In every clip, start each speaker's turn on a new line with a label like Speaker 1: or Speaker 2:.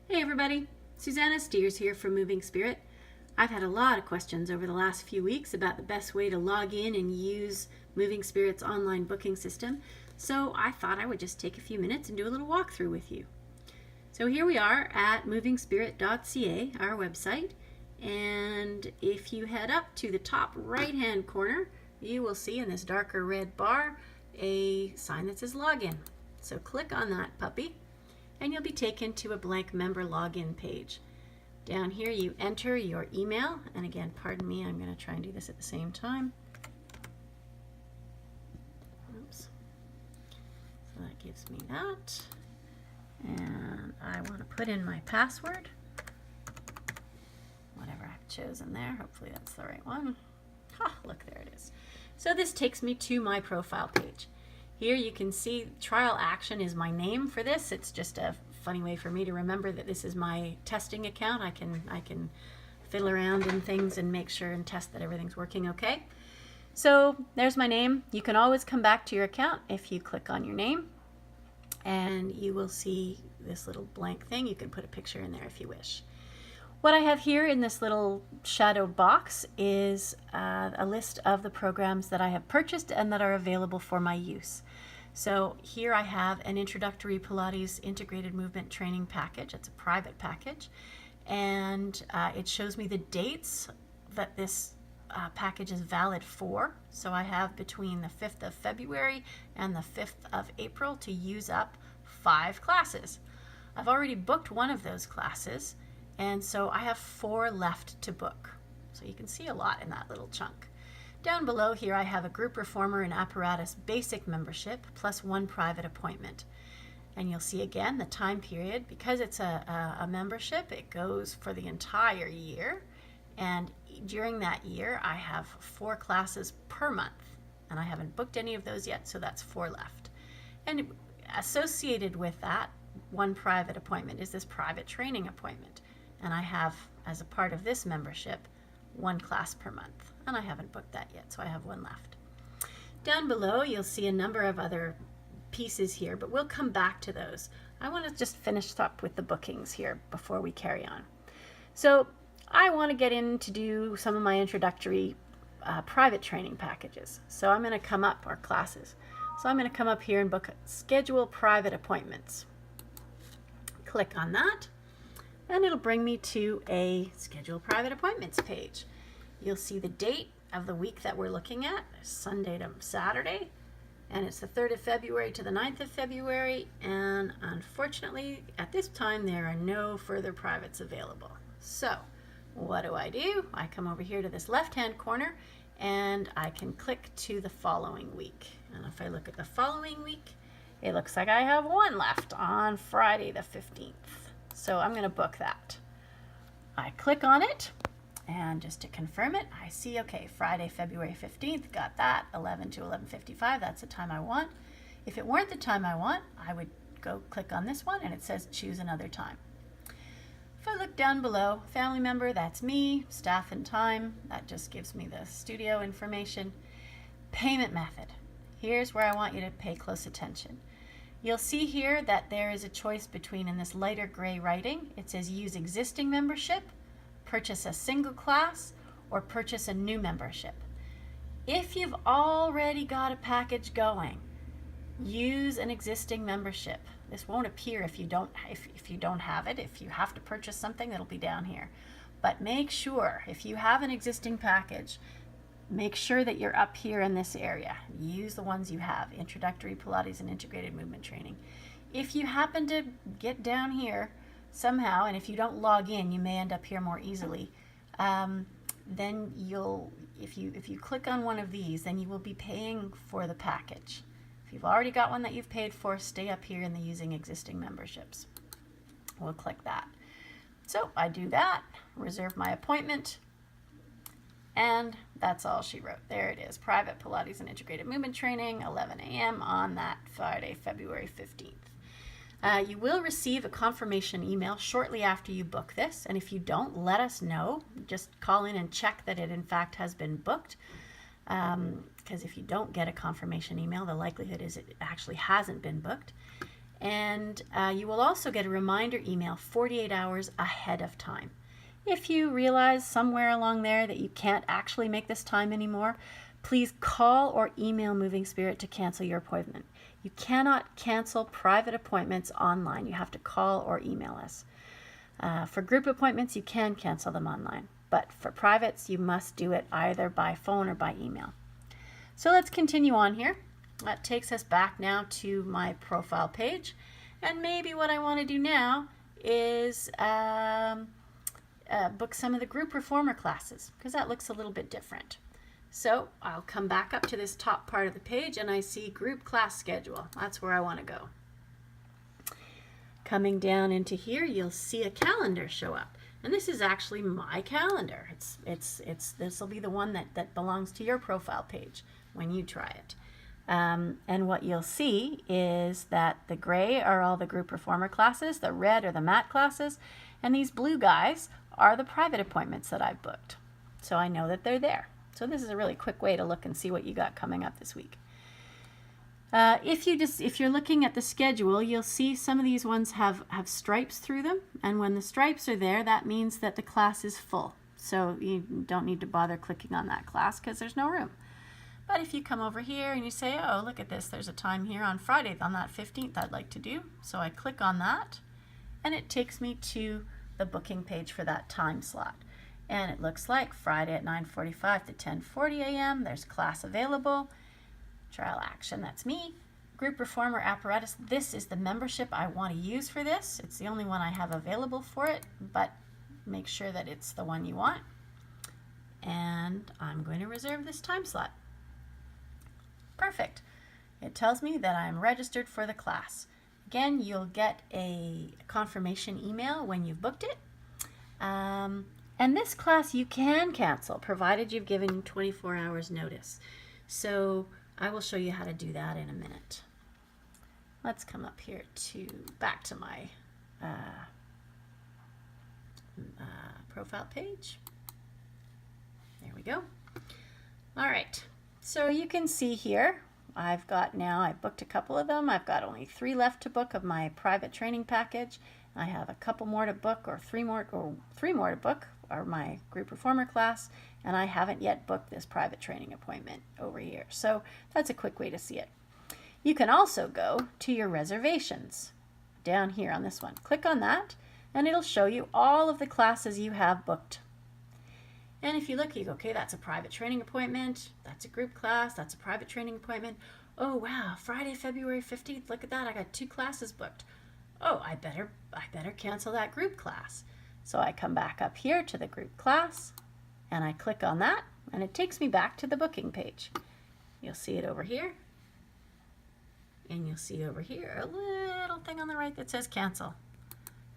Speaker 1: Hey everybody, Susanna Steers here from Moving Spirit. I've had a lot of questions over the last few weeks about the best way to log in and use Moving Spirit's online booking system, so I thought I would just take a few minutes and do a little walkthrough with you. So here we are at movingspirit.ca, our website, and if you head up to the top right hand corner, you will see in this darker red bar a sign that says login. So click on that puppy and you'll be taken to a blank member login page. Down here you enter your email, and again, pardon me, I'm going to try and do this at the same time. Oops. So that gives me that, and I want to put in my password, whatever I've chosen there. Hopefully that's the right one. Look, there it is. So this takes me to my profile page. Here you can see Trial Action is my name for this. It's just a funny way for me to remember that this is my testing account. I can fiddle around in things and make sure and test that everything's working okay. So there's my name. You can always come back to your account if you click on your name, and you will see this little blank thing. You can put a picture in there if you wish. What I have here in this little shadow box is a list of the programs that I have purchased and that are available for my use. So here I have an introductory Pilates integrated movement training package. It's a private package, and it shows me the dates that this package is valid for. So I have between the 5th of February and the 5th of April to use up 5 classes. I've already booked one of those classes, and so I have 4 left to book. So you can see a lot in that little chunk. Down below here I have a group reformer and apparatus basic membership plus 1 private appointment. And you'll see again the time period. Because it's a membership, it goes for the entire year. And during that year I have 4 classes per month. And I haven't booked any of those yet, so that's 4 left. And associated with that 1 private appointment is this private training appointment. And I have, as a part of this membership, 1 class per month, and I haven't booked that yet, so I have 1 left. Down below you'll see a number of other pieces here, but we'll come back to those. I want to just finish up with the bookings here before we carry on. So I want to get in to do some of my introductory private training packages. So I'm going to come up, or classes. So I'm going to come up here and book schedule private appointments. Click on that, and it'll bring me to a schedule private appointments page. You'll see the date of the week that we're looking at, Sunday to Saturday, and it's the 3rd of February to the 9th of February, and unfortunately at this time there are no further privates available. So what do? I come over here to this left hand corner and I can click to the following week, and if I look at the following week, it looks like I have 1 left on Friday the 15th. So I'm going to book that. I click on it, and just to confirm it, I see, okay, Friday, February 15th, got that, 11 to 11:55, that's the time I want. If it weren't the time I want, I would go click on this one, and it says choose another time. If I look down below, family member, that's me, staff and time, that just gives me the studio information. Payment method, here's where I want you to pay close attention. You'll see here that there is a choice between, in this lighter gray writing, it says use existing membership, purchase a single class, or purchase a new membership. If you've already got a package going, use an existing membership. This won't appear if you don't have it. If you have to purchase something, it'll be down here. But make sure, if you have an existing package, make sure that you're up here in this area. Use the ones you have, introductory Pilates and integrated movement training. If you happen to get down here somehow, and if you don't log in, you may end up here more easily, then if you click on one of these, then you will be paying for the package. If you've already got one that you've paid for, stay up here in the using existing memberships. We'll click that. So I do that, reserve my appointment, and that's all she wrote. There it is, private Pilates and integrated movement training, 11 a.m. on that Friday, February 15th. You will receive a confirmation email shortly after you book this, and if you don't, let us know. Just call in and check that it in fact has been booked, because if you don't get a confirmation email, the likelihood is it actually hasn't been booked. And you will also get a reminder email 48 hours ahead of time. If you realize somewhere along there that you can't actually make this time anymore, please call or email Moving Spirit to cancel your appointment. You cannot cancel private appointments online. You have to call or email us. For group appointments, you can cancel them online, but for privates, you must do it either by phone or by email. So let's continue on here. That takes us back now to my profile page, and maybe what I want to do now is book some of the group reformer classes, because that looks a little bit different. So I'll come back up to this top part of the page and I see group class schedule. That's where I want to go. Coming down into here, you'll see a calendar show up. And this is actually my calendar. This will be the one that belongs to your profile page when you try it. And what you'll see is that the gray are all the group reformer classes, the red are the mat classes, and these blue guys are the private appointments that I've booked. So I know that they're there. So this is a really quick way to look and see what you got coming up this week. If you're looking at the schedule, you'll see some of these ones have stripes through them, and when the stripes are there, that means that the class is full. So you don't need to bother clicking on that class because there's no room. But if you come over here and you say, oh, look at this, there's a time here on Friday on that 15th I'd like to do. So I click on that, and it takes me to the booking page for that time slot. And it looks like Friday at 9:45 to 10:40 a.m. There's class available. Trial action, that's me. Group reformer apparatus. This is the membership I want to use for this. It's the only one I have available for it, but make sure that it's the one you want. And I'm going to reserve this time slot. Perfect. It tells me that I'm registered for the class. Again, you'll get a confirmation email when you've booked it. And this class you can cancel, provided you've given 24 hours notice. So I will show you how to do that in a minute. Let's come up here back to my profile page. There we go. All right, so you can see here, I booked a couple of them. I've got only 3 left to book of my private training package. I have a couple more to book, or three more to book, or my group reformer class, and I haven't yet booked this private training appointment over here. So that's a quick way to see it. You can also go to your reservations down here on this one. Click on that, and it'll show you all of the classes you have booked. And if you look, you go, okay, that's a private training appointment, that's a group class, that's a private training appointment. Oh wow, Friday, February 15th, look at that, I got 2 classes booked. Oh, I better cancel that group class. So I come back up here to the group class, and I click on that, and it takes me back to the booking page. You'll see it over here, and you'll see over here a little thing on the right that says cancel.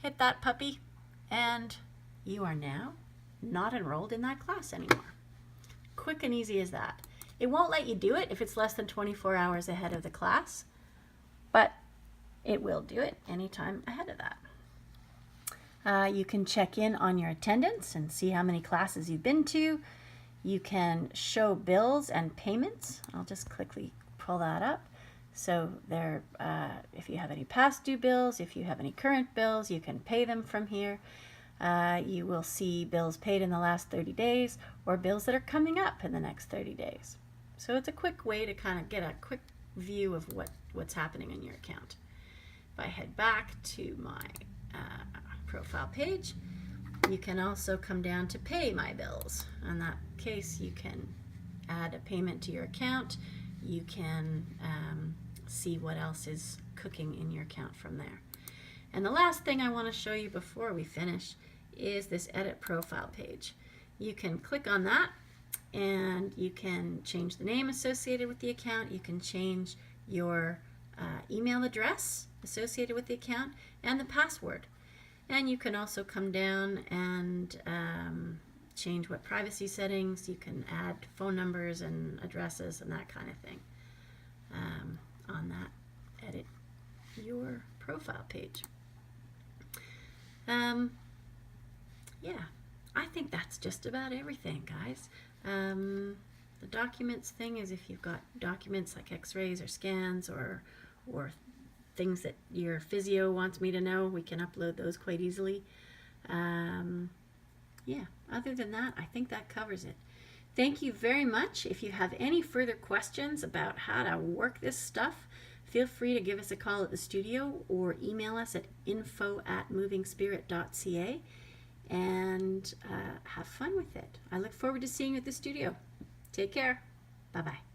Speaker 1: Hit that puppy, and you are now not enrolled in that class anymore. Quick and easy as that. It won't let you do it if it's less than 24 hours ahead of the class, but it will do it anytime ahead of that. You can check in on your attendance and see how many classes you've been to. You can show bills and payments. I'll just quickly pull that up. So there, if you have any past due bills, if you have any current bills, you can pay them from here. You will see bills paid in the last 30 days or bills that are coming up in the next 30 days. So it's a quick way to kind of get a quick view of what's happening in your account. If I head back to my profile page, you can also come down to pay my bills. In that case, you can add a payment to your account. You can see what else is cooking in your account from there. And the last thing I want to show you before we finish is this edit profile page. You can click on that, and you can change the name associated with the account. You can change your email address associated with the account and the password. And you can also come down and change what privacy settings. You can add phone numbers and addresses and that kind of thing on that edit your profile page. Yeah, I think that's just about everything, guys. The documents thing is if you've got documents like x-rays or scans or things that your physio wants me to know, we can upload those quite easily. Yeah, other than that, I think that covers it. Thank you very much. If you have any further questions about how to work this stuff, feel free to give us a call at the studio or email us at info@movingspirit.ca, and have fun with it. I look forward to seeing you at the studio. Take care. Bye-bye.